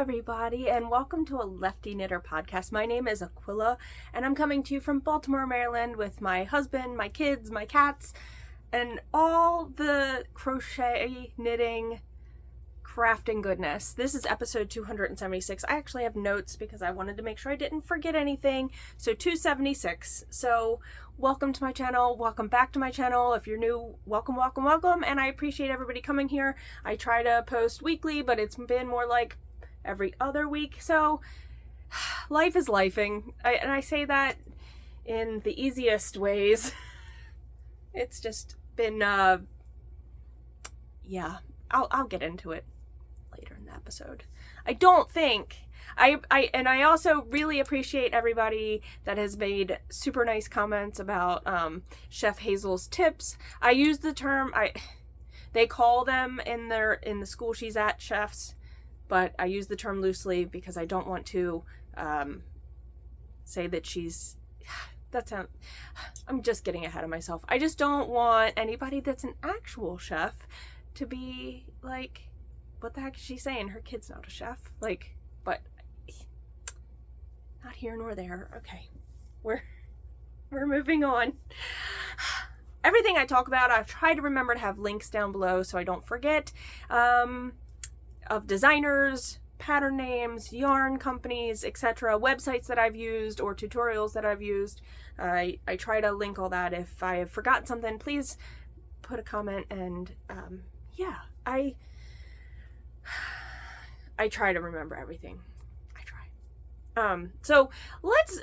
everybody, and welcome to a Lefty Knitter podcast. My name is Aquila, and I'm coming to you from Baltimore, Maryland with my husband, my kids, my cats, and all the crochet, knitting, crafting goodness. This is episode 276. I actually have notes because I wanted to make sure I didn't forget anything. So 276. So welcome to my channel. Welcome back to my channel. If you're new, welcome, welcome, welcome. And I appreciate everybody coming here. I try to post weekly, but it's been more like every other week. So life is lifing. And I say that in the easiest ways. It's just been, yeah, I'll get into it later in the episode. I don't think I also really appreciate everybody that has made super nice comments about Chef Hazel's tips. I use the term they call them in the school she's at chefs, but I use the term loosely because I don't want to say that she's I'm just getting ahead of myself. I just don't want anybody that's an actual chef to be like, what the heck is she saying? Her kid's not a chef. Like, but not here nor there. Okay. We're moving on. Everything I talk about, I've tried to remember to have links down below so I don't forget, of designers, pattern names, yarn companies, etc., websites that I've used or tutorials that I've used. I try to link all that. If I have forgotten something, please put a comment, and yeah, I try to remember everything. I try. So let's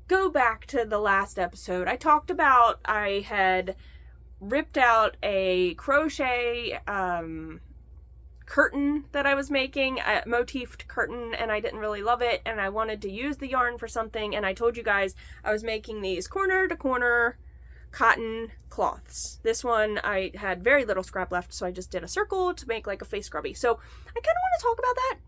go back to the last episode. I talked about I had ripped out a crochet curtain that I was making, a motifed curtain, and I didn't really love it, and I wanted to use the yarn for something, and I told you guys I was making these corner to corner cotton cloths. This one I had very little scrap left, so I just did a circle to make like a face scrubby. So I kind of want to talk about that.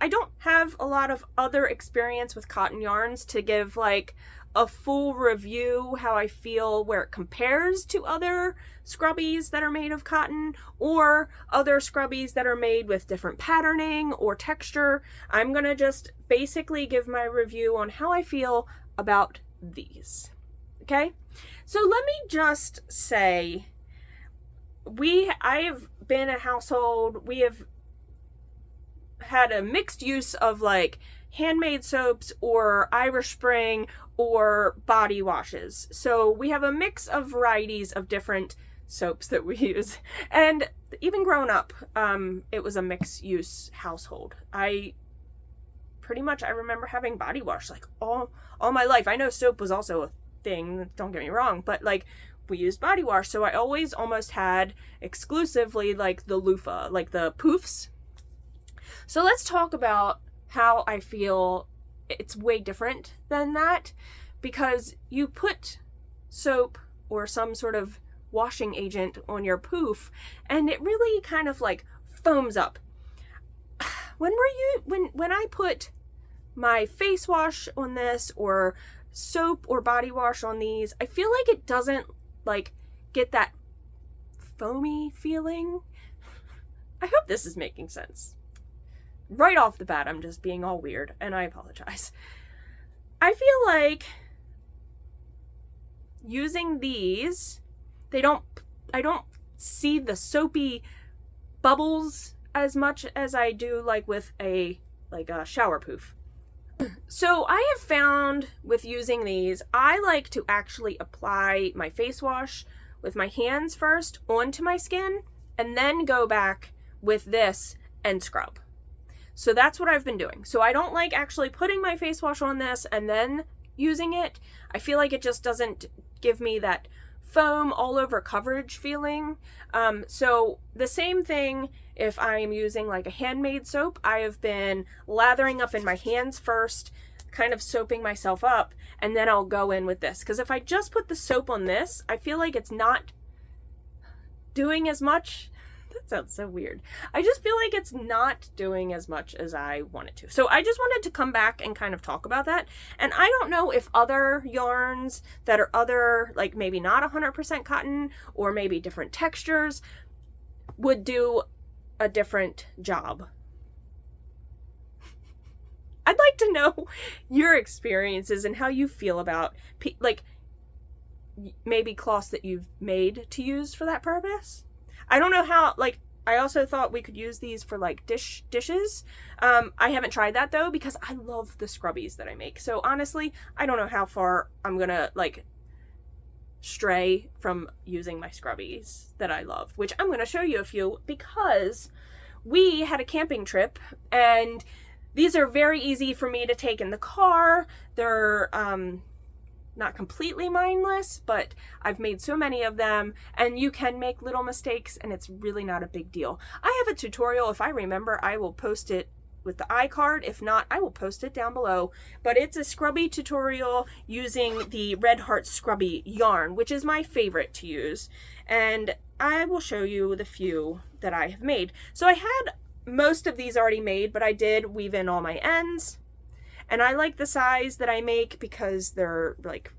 I don't have a lot of other experience with cotton yarns to give like a full review how I feel where it compares to other scrubbies that are made of cotton or other scrubbies that are made with different patterning or texture. I'm gonna just basically give my review on how I feel about these. Okay, so let me just say, I have been a household, we have had a mixed use of like handmade soaps or Irish Spring or body washes. So we have a mix of varieties of different soaps that we use. And even grown up, it was a mixed use household. I remember having body wash like all my life. I know soap was also a thing, don't get me wrong, but like we used body wash, so I always almost had exclusively like the loofah, like the poofs. So let's talk about how I feel it's way different than that, because you put soap or some sort of washing agent on your poof and it really kind of like foams up. When I put my face wash on this or soap or body wash on these, I feel like it doesn't like get that foamy feeling. I hope this is making sense. Right off the bat, I'm just being all weird, and I apologize. I feel like using these, I don't see the soapy bubbles as much as I do like with a shower poof. So I have found with using these, I like to actually apply my face wash with my hands first onto my skin and then go back with this and scrub. So that's what I've been doing. So I don't like actually putting my face wash on this and then using it. I feel like it just doesn't give me that foam all over coverage feeling. So the same thing if I'm using like a handmade soap, I have been lathering up in my hands first, kind of soaping myself up, and then I'll go in with this. Because if I just put the soap on this, I feel like it's not doing as much. That sounds so weird. I just feel like it's not doing as much as I want it to. So I just wanted to come back and kind of talk about that. And I don't know if other yarns that are other, like maybe not 100% cotton or maybe different textures would do a different job. I'd like to know your experiences and how you feel about, like, maybe cloths that you've made to use for that purpose. I don't know how, like, I also thought we could use these for, like, dishes. I haven't tried that, though, because I love the scrubbies that I make. So, honestly, I don't know how far I'm gonna, like, stray from using my scrubbies that I love, which I'm gonna show you a few because we had a camping trip, and these are very easy for me to take in the car. They're, not completely mindless, but I've made so many of them, and you can make little mistakes, and it's really not a big deal. I have a tutorial. If I remember, I will post it with the iCard. If not, I will post it down below. But it's a scrubby tutorial using the Red Heart Scrubby yarn, which is my favorite to use. And I will show you the few that I have made. So I had most of these already made, but I did weave in all my ends. And I like the size that I make because they're like,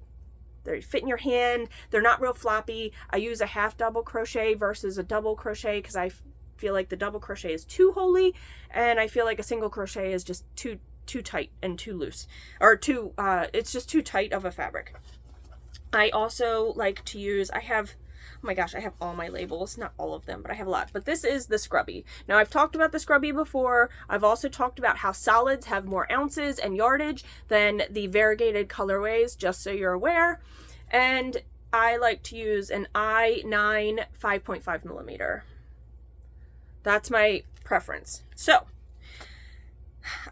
they fit in your hand. They're not real floppy. I use a half double crochet versus a double crochet because I feel like the double crochet is too holey, and I feel like a single crochet is just too tight and too loose, or too, it's just too tight of a fabric. I also like to use, I have, oh my gosh, I have all my labels, not all of them, but I have a lot. But this is the scrubby. Now, I've talked about the scrubby before. I've also talked about how solids have more ounces and yardage than the variegated colorways, just so you're aware. And I like to use an I9 5.5 millimeter. That's my preference. So,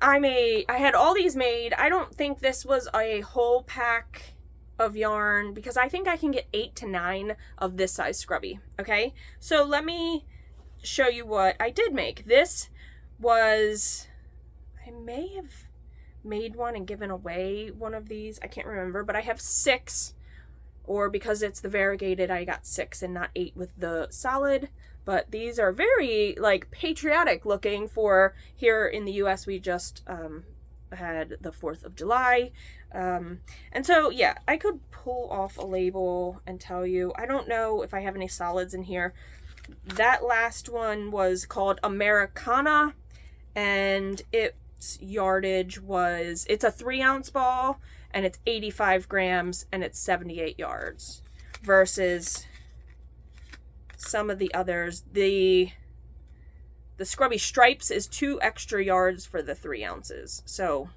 I had all these made. I don't think this was a whole pack of yarn because I think I can get 8 to 9 of this size scrubby. Okay, so let me show you what I did make. This was, I may have made one and given away one of these. I can't remember, but I have 6, or because it's the variegated, I got 6 and not 8 with the solid. But these are very, like, patriotic looking for here in the US. We just had the 4th of July. And so, yeah, I could pull off a label and tell you. I don't know if I have any solids in here. That last one was called Americana, and its yardage was, it's a 3-ounce ball, and it's 85 grams, and it's 78 yards, versus some of the others. The Scrubby Stripes is 2 extra yards for the 3 ounces. So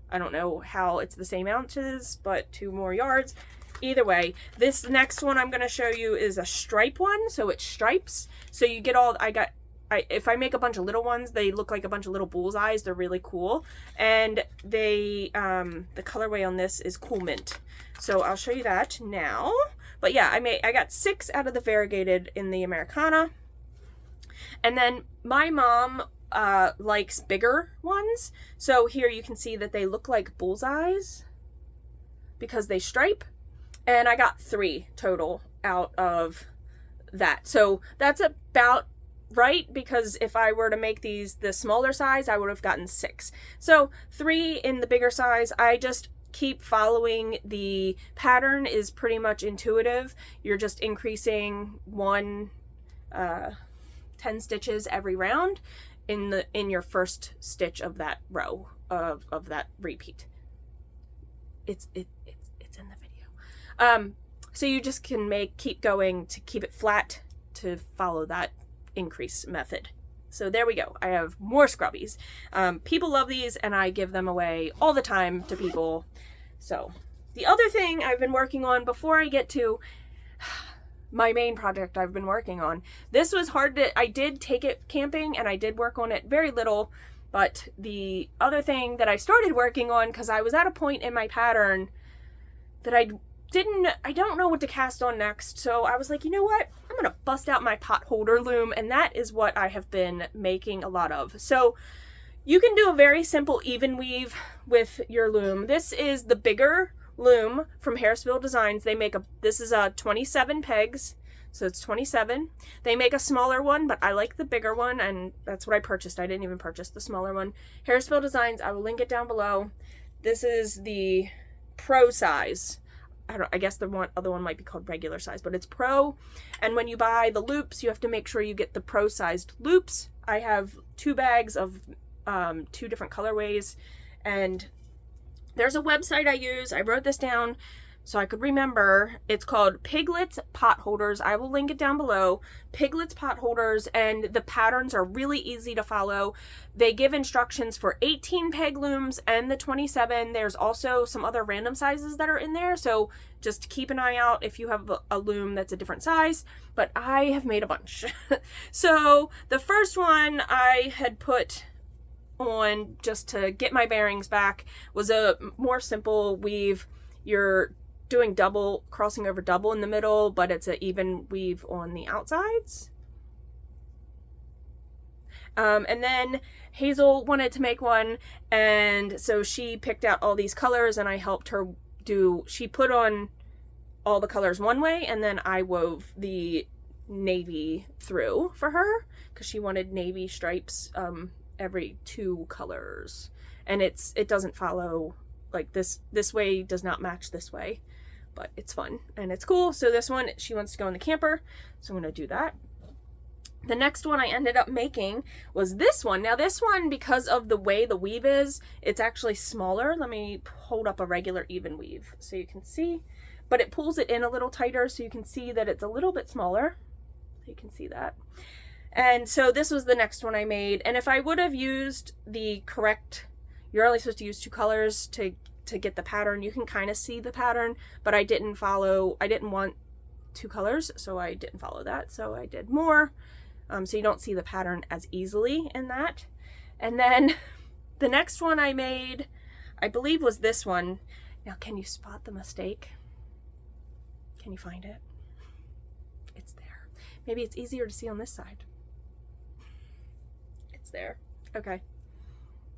I don't know how it's the same ounces, but 2 more yards. Either way, this next one I'm going to show you is a stripe one. So it's stripes. So you get all, if I make a bunch of little ones, they look like a bunch of little bullseyes. They're really cool. And they, the colorway on this is Cool Mint. So I'll show you that now. But yeah, I got 6 out of the variegated in the Americana. And then my mom likes bigger ones. So here you can see that they look like bullseyes because they stripe. And I got 3 total out of that. So that's about right, because if I were to make these the smaller size, I would have gotten 6. So 3 in the bigger size. I just keep following the pattern, is pretty much intuitive. You're just increasing 10 stitches every round in your first stitch of that row of that repeat. It's in the video. So you just can keep going to keep it flat to follow that increase method. So there we go. I have more scrubbies. People love these, and I give them away all the time to people. So the other thing I've been working on before I get to my main project I've been working on. This was hard to, I did take it camping and I did work on it very little, but the other thing that I started working on, because I was at a point in my pattern that I don't know what to cast on next. So I was like, you know what? I'm going to bust out my Potholder loom, and that is what I have been making a lot of. So you can do a very simple even weave with your loom. This is the bigger loom from Harrisville Designs. They make this is a 27 pegs, so it's 27. They make a smaller one, but I like the bigger one, and that's what I purchased. I didn't even purchase the smaller one. Harrisville Designs, I will link it down below. This is the Pro size. I guess the other one might be called regular size, but it's Pro. And when you buy the loops, you have to make sure you get the Pro sized loops. I have 2 bags of 2 different colorways, And there's a website I use. I wrote this down so I could remember. It's called Piglet's Potholders. I will link it down below. Piglet's Potholders, and the patterns are really easy to follow. They give instructions for 18 peg looms and the 27. There's also some other random sizes that are in there, so just keep an eye out if you have a loom that's a different size, but I have made a bunch. So the first one I had put on just to get my bearings back was a more simple weave. You're doing double, crossing over double in the middle, but it's an even weave on the outsides. And then Hazel wanted to make one, and so she picked out all these colors and I helped her do, she put on all the colors one way and then I wove the navy through for her because she wanted navy stripes every 2 colors, and it doesn't follow like this way does not match this way, but it's fun and it's cool. So this one she wants to go in the camper, so I'm gonna do that. The next one I ended up making was this one. Now this one, because of the way the weave is, it's actually smaller. Let me hold up a regular even weave so you can see, but it pulls it in a little tighter so you can see that it's a little bit smaller. So you can see that. And so this was the next one I made. And if I would have used the correct, you're only supposed to use 2 colors to get the pattern. You can kind of see the pattern, but I didn't want 2 colors, so I didn't follow that. So I did more. So you don't see the pattern as easily in that. And then the next one I made, I believe, was this one. Now, can you spot the mistake? Can you find it? It's there. Maybe it's easier to see on this side. It's there. Okay.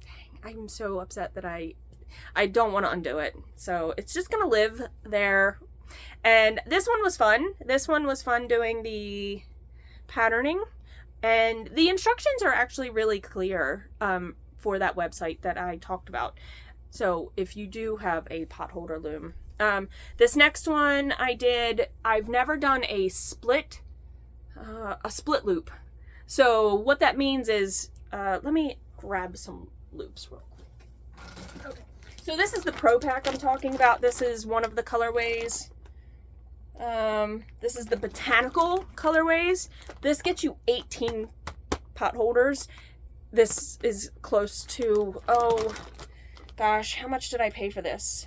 Dang, I'm so upset that I don't want to undo it. So it's just gonna live there. And this one was fun. This one was fun doing the patterning. And the instructions are actually really clear for that website that I talked about. So if you do have a potholder loom. This next one I've never done a split loop. So what that means is, let me grab some loops real quick. Okay. So this is the Pro Pack I'm talking about. This is one of the colorways. This is the botanical colorways. This gets you 18 potholders. This is close to, oh gosh, how much did I pay for this?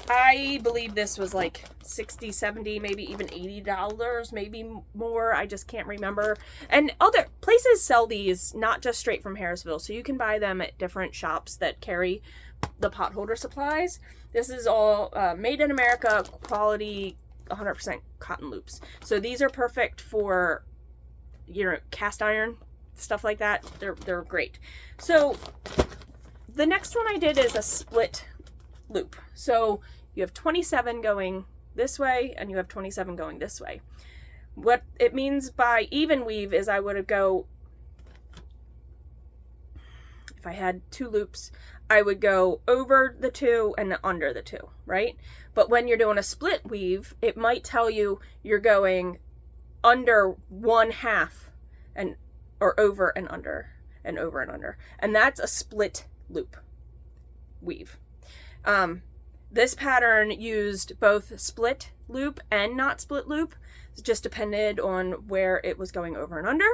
I believe this was like 60, 70, maybe even $80, maybe more. I just can't remember. And other places sell these, not just straight from Harrisville. So you can buy them at different shops that carry the potholder supplies. This is all made in America, quality, 100% cotton loops. So these are perfect for, you know, cast iron, stuff like that. They're great. So the next one I did is a split loop. So you have 27 going this way and you have 27 going this way. What it means by even weave is I would go, if I had 2 loops, I would go over the 2 and under the 2, right? But when you're doing a split weave, it might tell you you're going under 1/2 and or over and under and over and under. And that's a split loop weave. This pattern used both split loop and not split loop. It just depended on where it was going over and under.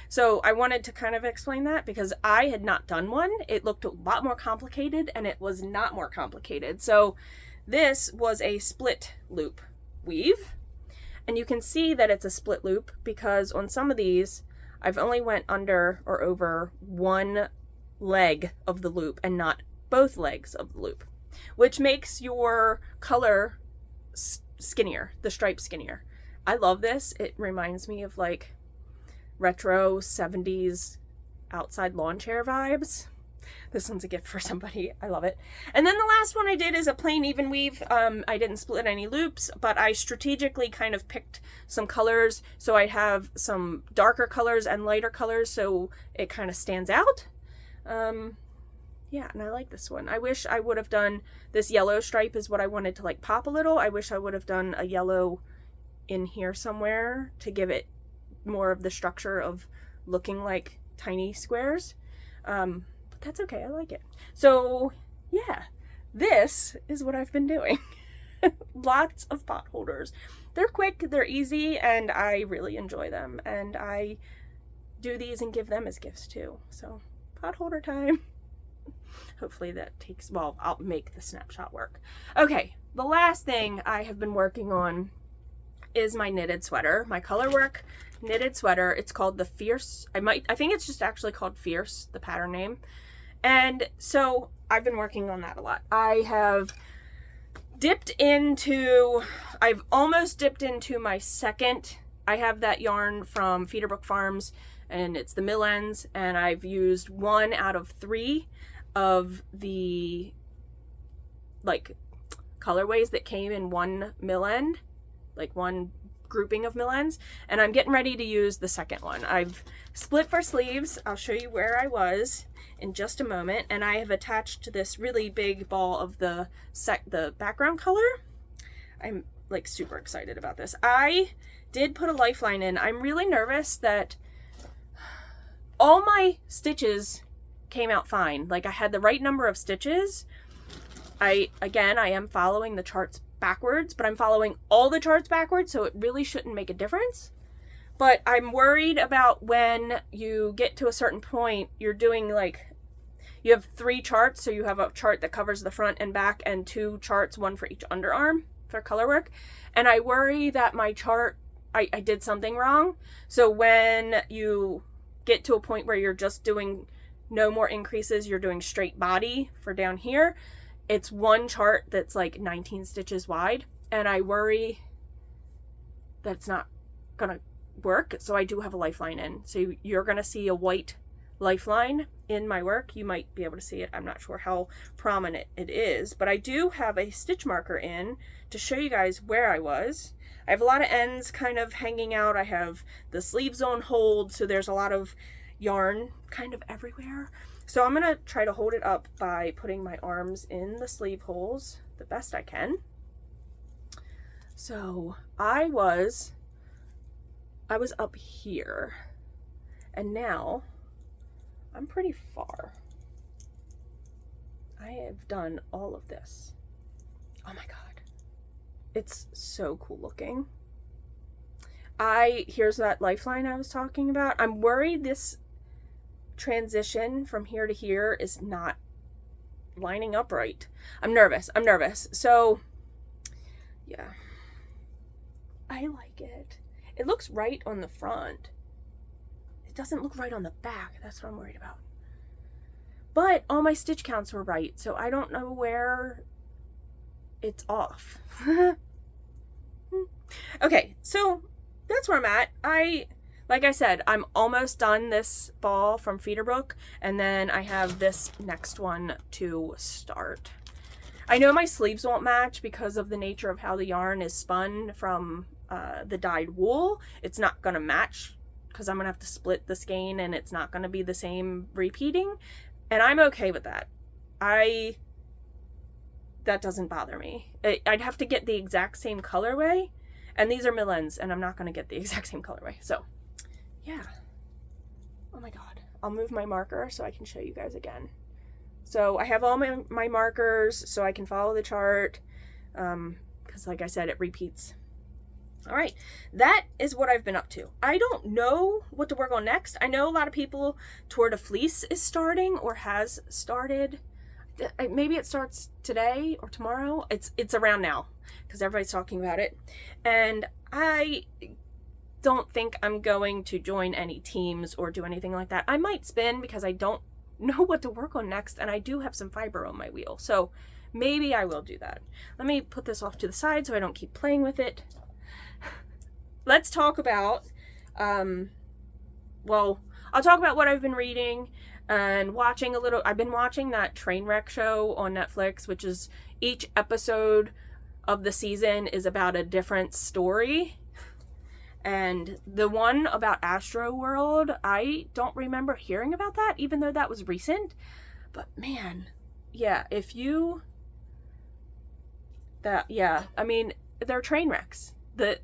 So I wanted to kind of explain that because I had not done one. It looked a lot more complicated and it was not more complicated. So this was a split loop weave. And you can see that it's a split loop because on some of these, I've only went under or over one leg of the loop and not both legs of the loop, which makes your color skinnier, the stripe skinnier. I love this. It reminds me of like retro 70s outside lawn chair vibes. This one's a gift for somebody. I love it. And then the last one I did is a plain even weave. I didn't split any loops, but I strategically kind of picked some colors. So I have some darker colors and lighter colors so it kind of stands out. Yeah, and I like this one. I wish I would have done this yellow stripe is what I wanted to like pop a little. I wish I would have done a yellow in here somewhere to give it more of the structure of looking like tiny squares. But that's okay. I like it. So yeah, this is what I've been doing. Lots of pot holders. They're quick, they're easy, and I really enjoy them. And I do these and give them as gifts too. So pot holder time. Hopefully that takes, well, I'll make the snapshot work. Okay, the last thing I have been working on is my knitted sweater, my colorwork knitted sweater. It's called the Fierce. I think it's just actually called Fierce, the pattern name. And so I've been working on that a lot. I've almost dipped into my second. I have that yarn from Feederbrook Farms, and it's the mill ends, and I've used 1 out of 3 of the like colorways that came in one mill end, like one grouping of mill ends, and I'm getting ready to use the second one. I've split for sleeves. I'll show you where I was in just a moment, and I have attached this really big ball of the background color. I'm like super excited about this. I did put a lifeline in. I'm really nervous that all my stitches came out fine. Like I had the right number of stitches. I am following the charts backwards, but I'm following all the charts backwards, so it really shouldn't make a difference. But I'm worried about when you get to a certain point, you're doing like, you have 3 charts, so you have a chart that covers the front and back, and 2 charts, 1 for each underarm for color work. And I worry that my chart, I did something wrong. So when you get to a point where you're just doing no more increases, you're doing straight body for down here, it's one chart that's like 19 stitches wide, and I worry that it's not gonna work. So I do have a lifeline in. So you're gonna see a white lifeline in my work. You might be able to see it. I'm not sure how prominent it is, but I do have a stitch marker in to show you guys where I was. I have a lot of ends kind of hanging out. I have the sleeves on hold, so there's a lot of yarn kind of everywhere. So I'm gonna try to hold it up by putting my arms in the sleeve holes the best I can. So I was up here, and now I'm pretty far. I have done all of this. Oh my god, it's so cool looking. Here's that lifeline I was talking about. I'm worried this transition from here to here is not lining up right. I'm nervous. So yeah, I like it. It looks right on the front. It doesn't look right on the back. That's what I'm worried about. But all my stitch counts were right, so I don't know where it's off. Okay, so that's where I'm at. Like I said, I'm almost done this ball from Feederbrook, and then I have this next one to start. I know my sleeves won't match because of the nature of how the yarn is spun from the dyed wool. It's not going to match because I'm going to have to split the skein, and it's not going to be the same repeating, and I'm okay with that. That doesn't bother me. I'd have to get the exact same colorway, and these are mill ends, and I'm not going to get the exact same colorway, so yeah. Oh my god. I'll move my marker so I can show you guys again. So I have all my markers so I can follow the chart, because like I said, it repeats. All right, that is what I've been up to. I don't know what to work on next. I know a lot of people, Tour de Fleece is starting or has started. Maybe it starts today or tomorrow. It's around now because everybody's talking about it, and I don't think I'm going to join any teams or do anything like that. I might spin because I don't know what to work on next, and I do have some fiber on my wheel, so maybe I will do that. Let me put this off to the side so I don't keep playing with it. Let's talk about well, I'll talk about what I've been reading and watching a little. I've been watching that Trainwreck show on Netflix, which is each episode of the season is about a different story. And the one about Astro World, I don't remember hearing about that, even though that was recent. But man, yeah, I mean, they're train wrecks.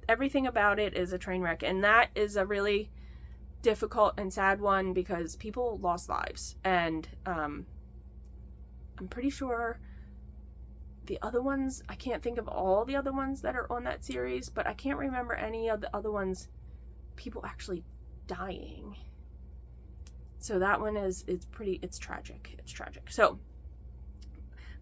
Everything about it is a train wreck, and that is a really difficult and sad one because people lost lives, and I'm pretty sure the other ones, I can't think of all the other ones that are on that series, but I can't remember any of the other ones, people actually dying. So that one it's tragic. It's tragic. So,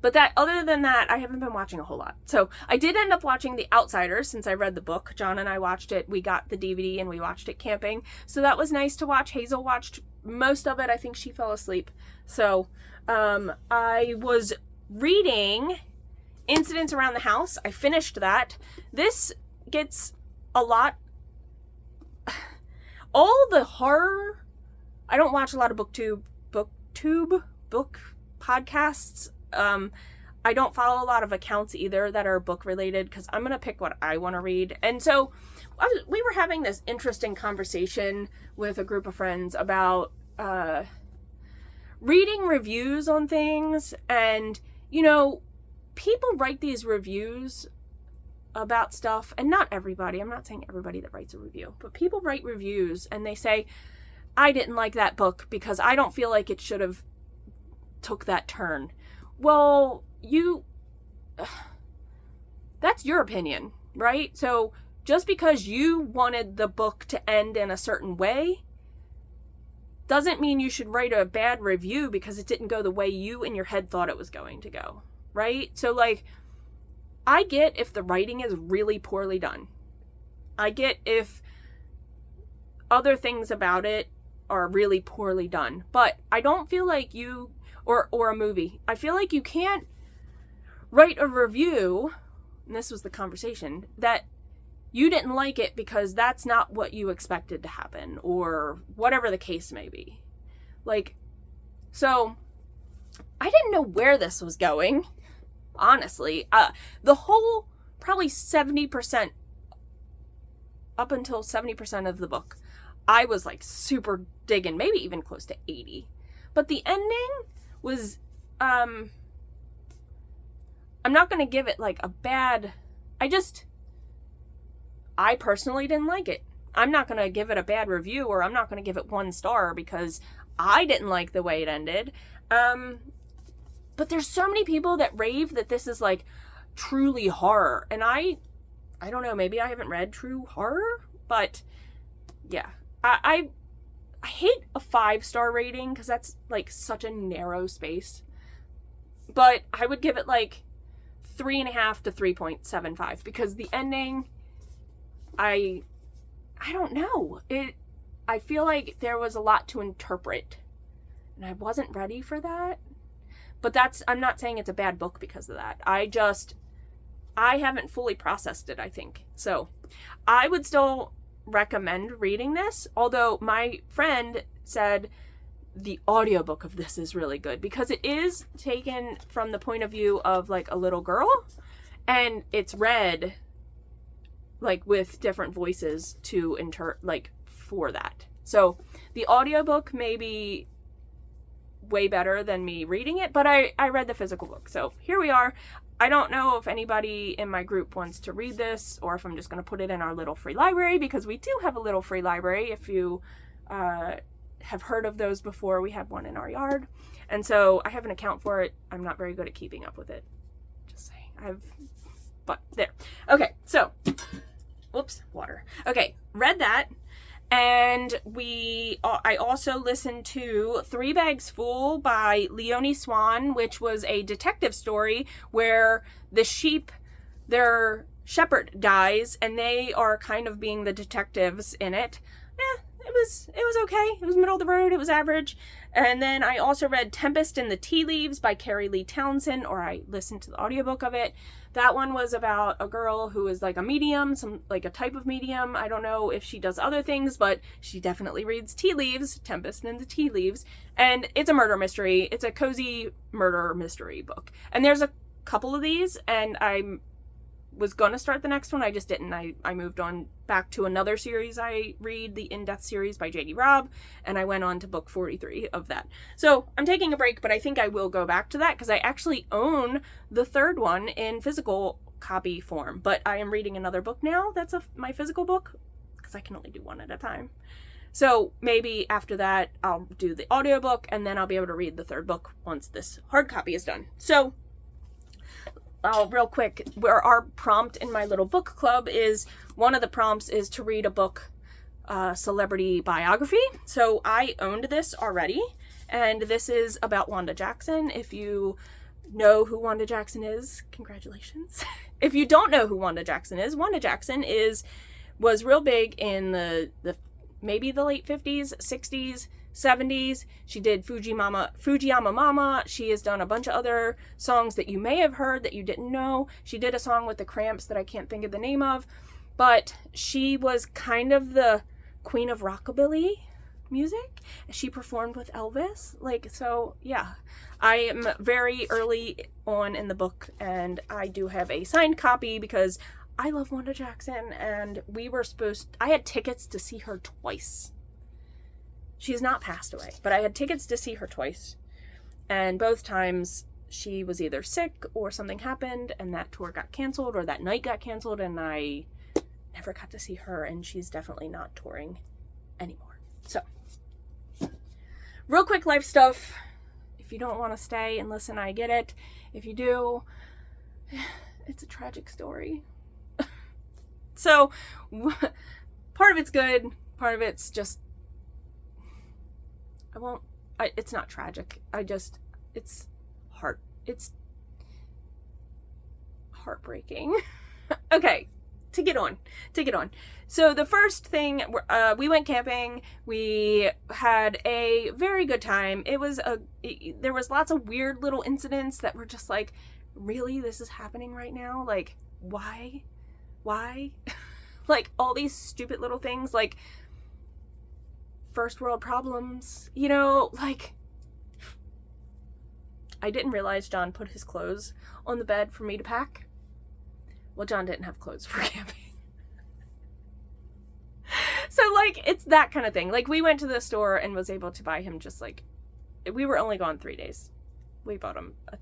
but other than that, I haven't been watching a whole lot. So I did end up watching The Outsiders since I read the book. John and I watched it. We got the DVD and we watched it camping. So that was nice to watch. Hazel watched most of it. I think she fell asleep. So I was reading Incidents Around the House. I finished that. This gets a lot. All the horror. I don't watch a lot of booktube podcasts. I don't follow a lot of accounts either that are book related because I'm going to pick what I want to read. And so we were having this interesting conversation with a group of friends about reading reviews on things. And, you know, people write these reviews about stuff, and not everybody. I'm not saying everybody that writes a review, but people write reviews and they say, I didn't like that book because I don't feel like it should have took that turn. Well, that's your opinion, right? So just because you wanted the book to end in a certain way doesn't mean you should write a bad review because it didn't go the way you in your head thought it was going to go, right? So like, I get if the writing is really poorly done. I get if other things about it are really poorly done, but I don't feel like you, or a movie, I feel like you can't write a review, and this was the conversation, that you didn't like it because that's not what you expected to happen, or whatever the case may be. Like, so I didn't know where this was going, honestly. The whole, probably 70%, up until 70% of the book, I was like super digging, maybe even close to 80. But the ending was, I'm not going to give it like a bad, I personally didn't like it. I'm not going to give it a bad review, or I'm not going to give it 1 star because I didn't like the way it ended. But there's so many people that rave that this is like truly horror. And I don't know, maybe I haven't read true horror, but yeah. I hate a 5-star rating because that's like such a narrow space. But I would give it like 3.5 to 3.75 because the ending, I don't know. I feel like there was a lot to interpret, and I wasn't ready for that. But I'm not saying it's a bad book because of that. I haven't fully processed it, I think. So I would still recommend reading this, although my friend said the audiobook of this is really good because it is taken from the point of view of like a little girl, and it's read like with different voices to for that. So the audiobook may be way better than me reading it, but I read the physical book. So here we are. I don't know if anybody in my group wants to read this or if I'm just going to put it in our little free library, because we do have a little free library. If you have heard of those before, we have one in our yard. And so I have an account for it. I'm not very good at keeping up with it. Just saying. But there. Okay, so, whoops, water. Okay, read that. And I also listened to 3 Bags Full by Leonie Swann, which was a detective story where the sheep, their shepherd dies, and they are kind of being the detectives in it. It was okay. It was middle of the road. It was average. And then I also read Tempest in the Tea Leaves by Carrie Lee Townsend, or I listened to the audiobook of it. That one was about a girl who is like a medium, a type of medium. I don't know if she does other things, but she definitely reads tea leaves, Tempest in the Tea Leaves. And it's a murder mystery. It's a cozy murder mystery book. And there's a couple of these, and I was going to start the next one. I just didn't. I moved on back to another series I read, the In-Depth series by J.D. Robb, and I went on to book 43 of that. So I'm taking a break, but I think I will go back to that because I actually own the 3rd one in physical copy form, but I am reading another book now. That's my physical book because I can only do one at a time. So maybe after that, I'll do the audiobook, and then I'll be able to read the third book once this hard copy is done. So, real quick, where our prompt in my little book club is, one of the prompts is to read a book, celebrity biography. So I owned this already, and this is about Wanda Jackson. If you know who Wanda Jackson is, congratulations. If you don't know who Wanda Jackson is was real big in the maybe the late 50s, 60s, 70s. She did Fujiyama Mama. She has done a bunch of other songs that you may have heard that you didn't know. She did a song with the Cramps that I can't think of the name of, but she was kind of the queen of rockabilly music. She performed with Elvis. So yeah, I am very early on in the book, and I do have a signed copy because I love Wanda Jackson, and I had tickets to see her twice. She's not passed away, but I had tickets to see her twice. And both times she was either sick or something happened and that tour got canceled, or that night got canceled, and I never got to see her, and she's definitely not touring anymore. So, real quick life stuff. If you don't want to stay and listen, I get it. If you do, it's a tragic story. So, part of it's good, part of it's just, it's not tragic. It's heartbreaking. Okay, to get on. So the first thing, we went camping. We had a very good time. There was lots of weird little incidents that were just like, really, this is happening right now? Like, why? Like, all these stupid little things, like first world problems, like, I didn't realize John put his clothes on the bed for me to pack. Well, John didn't have clothes for camping. So, like, it's that kind of thing. Like, we went to the store and was able to buy him just, like, we were only gone 3 days. We bought him a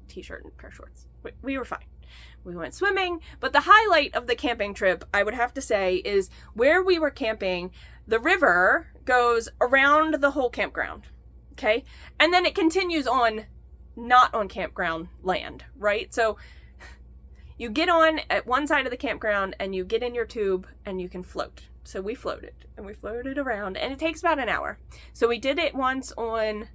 t-shirt and a pair of shorts. We were fine. We went swimming, but the highlight of the camping trip, I would have to say, is where we were camping. The river goes around the whole campground, okay? And then it continues on, not on campground land, right? So you get on at one side of the campground and you get in your tube and you can float. So we floated and we floated around, and it takes about an hour. So we did it once on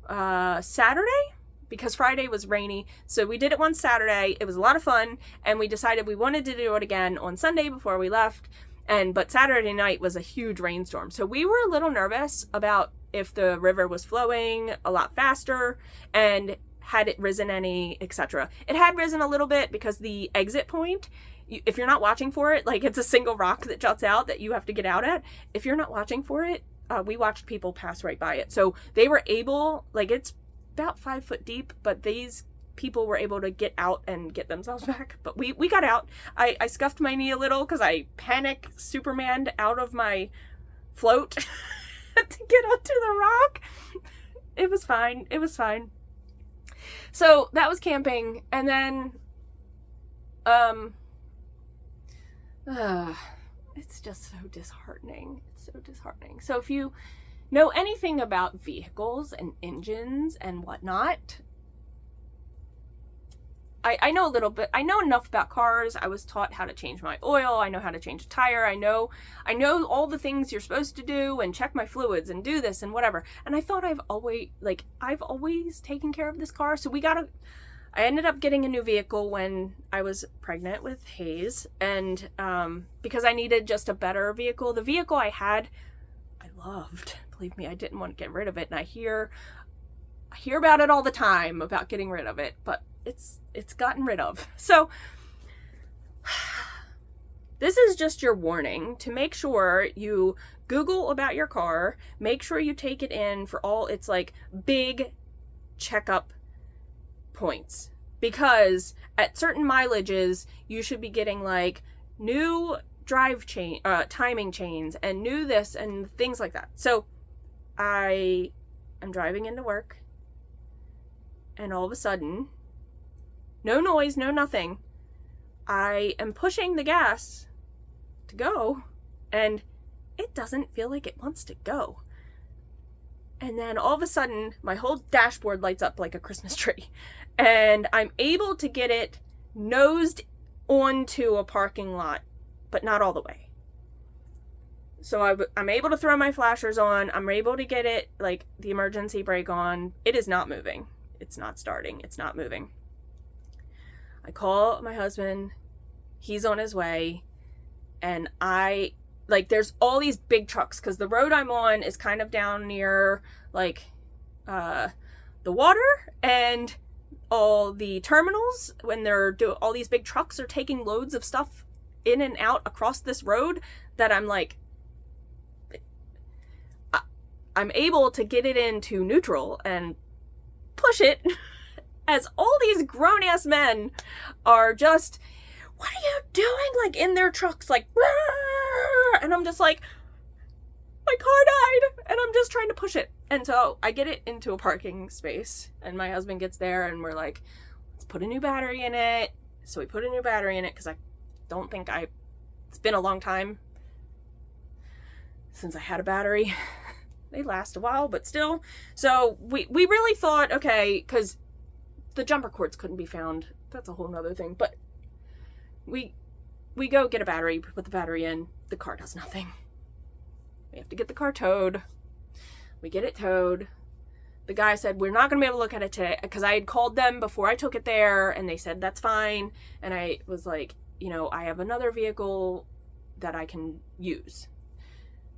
Saturday, because Friday was rainy. So we did it one Saturday. It was a lot of fun, and we decided we wanted to do it again on Sunday before we left. But Saturday night was a huge rainstorm. So we were a little nervous about if the river was flowing a lot faster and had it risen any, etc. It had risen a little bit because the exit point, if you're not watching for it, like, it's a single rock that juts out that you have to get out at. If you're not watching for it, we watched people pass right by it. So they were able, like, it's about 5 foot deep, but these people were able to get out and get themselves back. But we got out. I scuffed my knee a little because I panic Superman'd out of my float to get onto the rock. It was fine. So that was camping, and then it's just so disheartening. So if you know anything about vehicles and engines and whatnot, I know a little bit. I know enough about cars. I was taught how to change my oil. I know how to change a tire. I know all the things you're supposed to do, and check my fluids and do this and whatever. And I thought I've always taken care of this car. So I ended up getting a new vehicle when I was pregnant with Hayes, and because I needed just a better vehicle. The vehicle I had, I loved. Believe me, I didn't want to get rid of it, and I hear about it all the time, about getting rid of it, but it's gotten rid of. So this is just your warning to make sure you Google about your car, make sure you take it in for all its, like, big checkup points, because at certain mileages you should be getting, like, new timing chains and new this and things like that. So I am driving into work, and all of a sudden, no noise, no nothing, I am pushing the gas to go, and it doesn't feel like it wants to go. And then all of a sudden, my whole dashboard lights up like a Christmas tree. And I'm able to get it nosed onto a parking lot, but not all the way. So I'm able to throw my flashers on. I'm able to get it, like, the emergency brake on. It is not moving. It's not starting. It's not moving. I call my husband. He's on his way. And there's all these big trucks, because the road I'm on is kind of down near, like, the water, and all the terminals, when all these big trucks are taking loads of stuff in and out across this road, that I'm like, I'm able to get it into neutral and push it as all these grown-ass men are just, what are you doing? Like, in their trucks, like, Rah! And I'm just like, my car died, and I'm just trying to push it. And so I get it into a parking space, and my husband gets there, and we're like, let's put a new battery in it. So we put a new battery in it, because I don't think it's been a long time since I had a battery. They last a while, but still. So we really thought, okay, because the jumper cords couldn't be found. That's a whole nother thing. But we go get a battery, put the battery in. The car does nothing. We have to get the car towed. We get it towed. The guy said, we're not going to be able to look at it today, because I had called them before I took it there, and they said, that's fine. And I was like, I have another vehicle that I can use.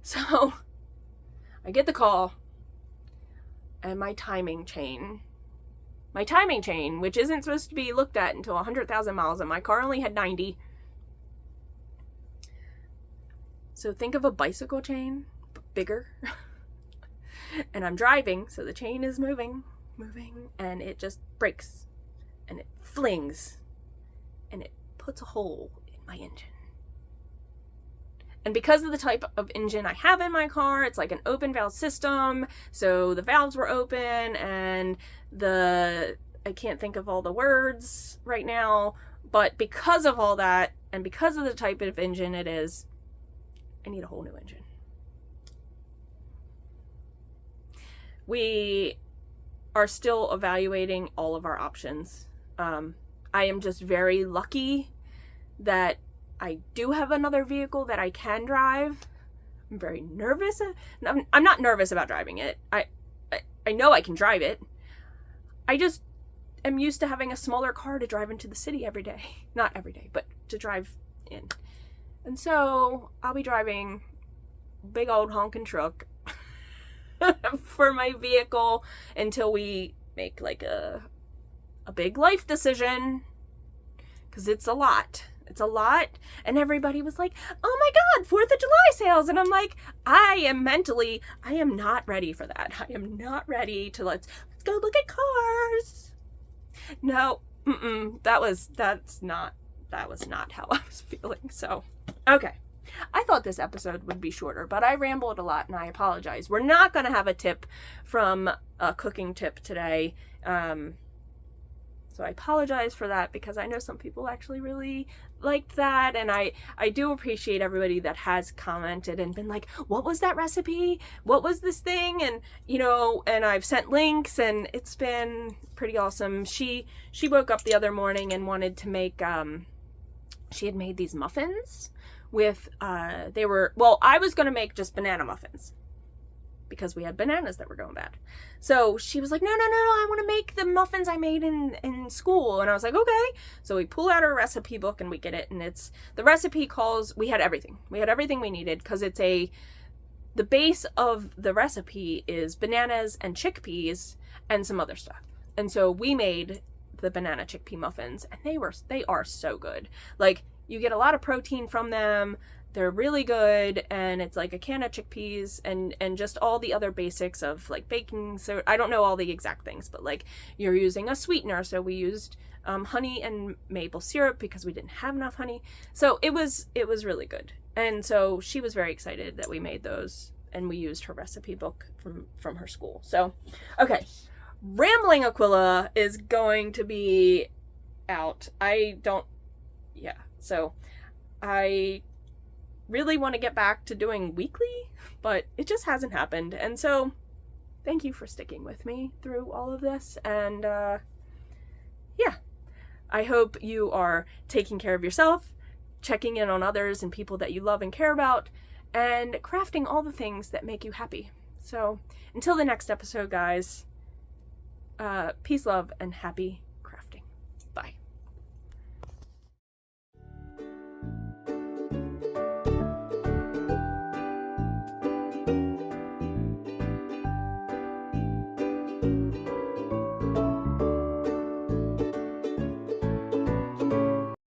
So I get the call, and my timing chain, which isn't supposed to be looked at until 100,000 miles, and my car only had 90. So think of a bicycle chain, but bigger. And I'm driving, so the chain is moving, and it just breaks, and it flings, and it puts a hole in my engine. And because of the type of engine I have in my car, it's like an open valve system, so the valves were open, and I can't think of all the words right now, but because of all that, and because of the type of engine it is, I need a whole new engine. We are still evaluating all of our options. I am just very lucky that I do have another vehicle that I can drive. I'm very nervous. I'm not nervous about driving it. I know I can drive it. I just am used to having a smaller car to drive into the city every day. Not every day, but to drive in. And so I'll be driving a big old honking truck for my vehicle until we make like a big life decision, because it's a lot. It's a lot. And everybody was like, oh my God, 4th of July sales. And I'm like, I am not ready for that. I am not ready to let's go look at cars. No, that was not how I was feeling. So, okay. I thought this episode would be shorter, but I rambled a lot and I apologize. We're not going to have a tip from a cooking tip today. So I apologize for that, because I know some people actually really liked that, and I do appreciate everybody that has commented and been like, what was that recipe? What was this thing? And, and I've sent links, and it's been pretty awesome. She woke up the other morning and wanted to make, she had made these muffins with, I was going to make just banana muffins, because we had bananas that were going bad. So she was like, no, I want to make the muffins I made in school. And I was like, okay. So we pull out our recipe book and we get it. And the recipe calls, we had everything. We had everything we needed, because the base of the recipe is bananas and chickpeas and some other stuff. And so we made the banana chickpea muffins, and they are so good. Like, you get a lot of protein from them. They're really good, and it's like a can of chickpeas and just all the other basics of like baking. So I don't know all the exact things, but like you're using a sweetener. So we used honey and maple syrup because we didn't have enough honey. So it was really good. And so she was very excited that we made those, and we used her recipe book from her school. So, okay. Rambling Aquila is going to be out. So I really want to get back to doing weekly, but it just hasn't happened. And so thank you for sticking with me through all of this. And yeah, I hope you are taking care of yourself, checking in on others and people that you love and care about, and crafting all the things that make you happy. So until the next episode, guys, peace, love, and happy